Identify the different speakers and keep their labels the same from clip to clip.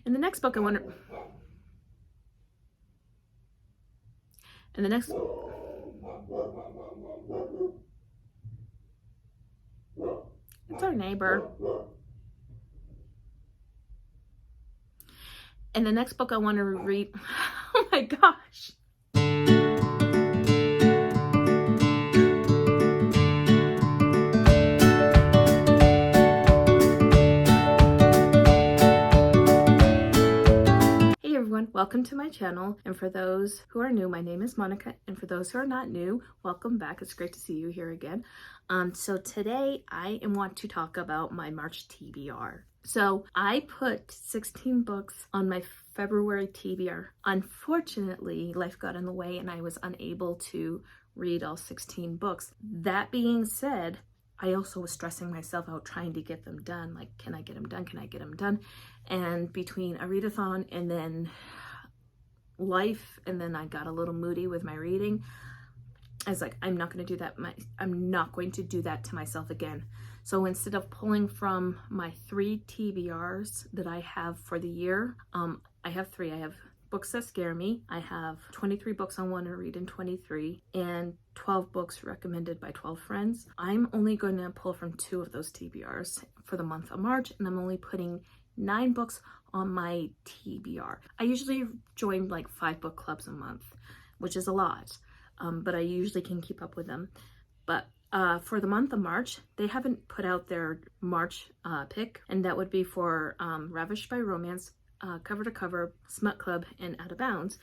Speaker 1: And the next book I want to... And the next... It's our neighbor. And the next book I want to read... Oh my gosh. Hey everyone, welcome to my channel. And for those who are new, my name is Monica. And for those who are not new, welcome back. It's great to see you here again. So today I want to talk about my March TBR. So I put 16 books on my February TBR. Unfortunately, life got in the way and I was unable to read all 16 books. That being said, I also was stressing myself out trying to get them done. Like, can I get them done? Can I get them done? And between a readathon and then life, and then I got a little moody with my reading, I was like, I'm not going to do that. I'm not going to do that to myself again. So instead of pulling from my 3 TBRs that I have for the year, I have 3. I have books that scare me. I have 23 books I want to read in 23 and 12 books recommended by 12 friends. I'm only going to pull from 2 of those TBRs for the month of March, and I'm only putting 9 books on my TBR. I usually join like 5 book clubs a month, which is a lot, but I usually can keep up with them. But for the month of March, they haven't put out their March pick, and that would be for Ravished by Romance, Cover to Cover, Smut Club, and Out of Bounds.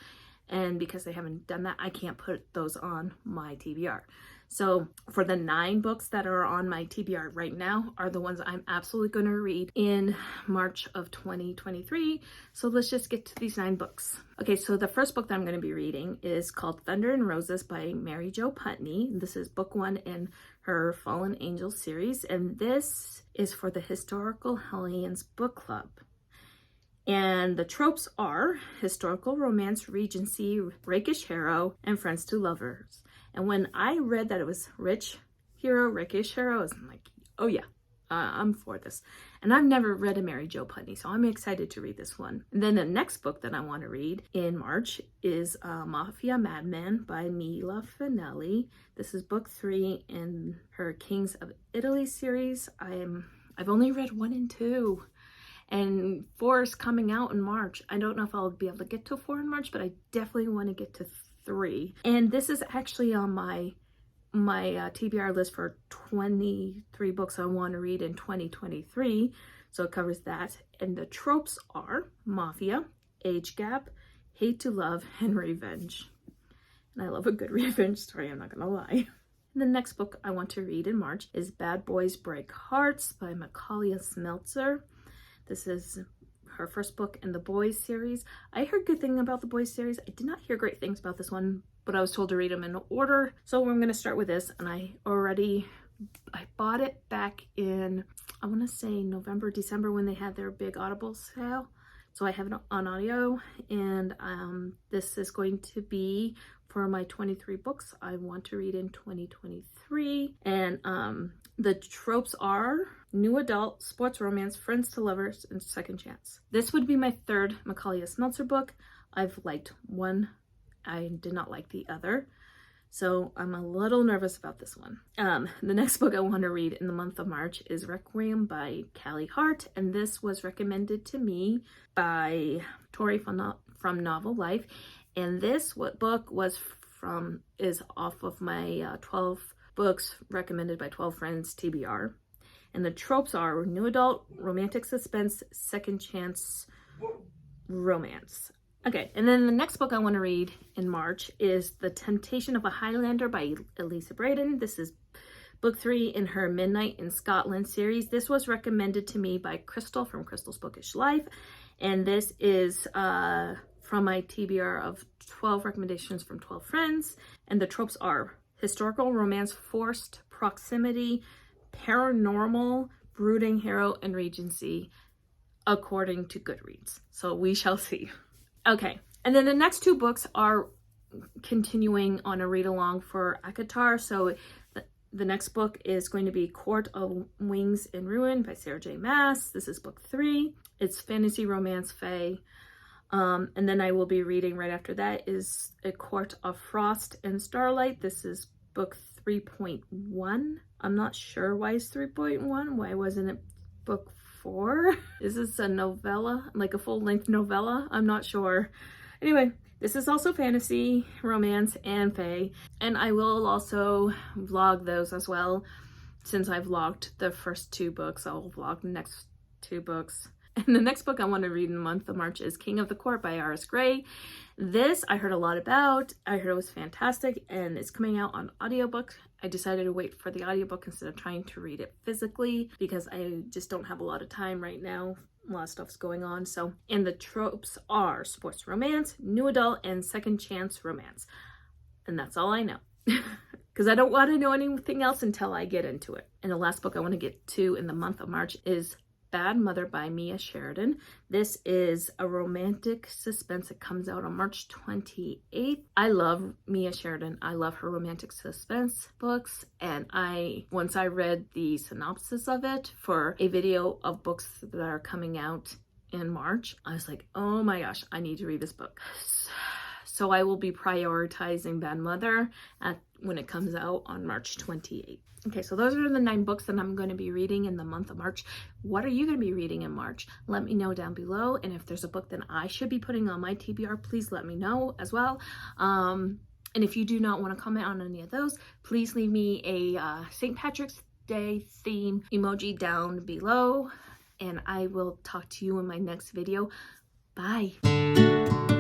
Speaker 1: And because they haven't done that, I can't put those on my TBR. So for the 9 books that are on my TBR right now are the ones I'm absolutely going to read in March of 2023. So let's just get to these 9 books. Okay, so the first book that I'm going to be reading is called Thunder and Roses by Mary Jo Putney. This is book 1 in her Fallen Angels series, and this is for the Historical Hellions Book Club. And the tropes are historical romance, Regency, rakish hero, and friends to lovers. And when I read that it was rich hero, rakish hero, I was like, oh yeah, I'm for this. And I've never read a Mary Jo Putney, so I'm excited to read this one. And then the next book that I want to read in March is Mafia Madman by Mila Finelli. This is book 3 in her Kings of Italy series. I've only read 1 and 2. And 4 is coming out in March. I don't know if I'll be able to get to 4 in March, but I definitely want to get to 3. And this is actually on my TBR list for 23 books I want to read in 2023. So it covers that. And the tropes are mafia, age gap, hate to love, and revenge. And I love a good revenge story, I'm not going to lie. And the next book I want to read in March is Bad Boys Break Hearts by Macaulay Smeltzer. This is her first book in the Boys series. I heard good things about the Boys series. I did not hear great things about this one, but I was told to read them in order. So I'm going to start with this, and I bought it back in, I want to say November, December, when they had their big Audible sale. So I have it on audio, and this is going to be for my 23 books I want to read in 2023. And the tropes are new adult, sports romance, friends to lovers, and second chance. This would be my 3rd Macaulay Smeltzer book. I've liked 1. I did not like the other. So I'm a little nervous about this one. The next book I want to read in the month of March is Requiem by Callie Hart. And this was recommended to me by Tori from Novel Life. And this book is off of my 12 books recommended by 12 friends TBR. And the tropes are new adult, romantic suspense, second chance romance. Okay, and then the next book I want to read in March is The Temptation of a Highlander by Elisa Braden. This is book 3 in her Midnight in Scotland series. This was recommended to me by Crystal from Crystal's Bookish Life. And this is from my TBR of 12 recommendations from 12 friends. And the tropes are historical romance, forced proximity, paranormal, brooding hero, and Regency, according to Goodreads. So we shall see. Okay, and then the next 2 books are continuing on a read-along for ACOTAR. So the next book is going to be Court of Wings in Ruin by Sarah J. Maas. This is book 3. It's fantasy romance fae. And then I will be reading right after that is A Court of Frost and Starlight. This is book 3.1. I'm not sure why it's 3.1. Why wasn't it book 4? Is this a novella? Like a full-length novella? I'm not sure. Anyway, this is also fantasy, romance, and fae. And I will also vlog those as well. Since I vlogged the first 2 books, I'll vlog the next 2 books. And the next book I want to read in the month of March is King of the Court by Iris Gray. This I heard a lot about. I heard it was fantastic, and it's coming out on audiobook. I decided to wait for the audiobook instead of trying to read it physically because I just don't have a lot of time right now. A lot of stuff's going on. So, and the tropes are sports romance, new adult, and second chance romance. And that's all I know. Because I don't want to know anything else until I get into it. And the last book I want to get to in the month of March is Bad Mother by Mia Sheridan. This is a romantic suspense. It comes out on March 28th. I love Mia Sheridan. I love her romantic suspense books. And once I read the synopsis of it for a video of books that are coming out in March, I was like, oh my gosh, I need to read this book. So I will be prioritizing Bad Mother when it comes out on March 28th. Okay, so those are the 9 books that I'm going to be reading in the month of March. What are you going to be reading in March? Let me know down below. And if there's a book that I should be putting on my TBR, please let me know as well. And if you do not want to comment on any of those, please leave me a St. Patrick's Day theme emoji down below. And I will talk to you in my next video. Bye.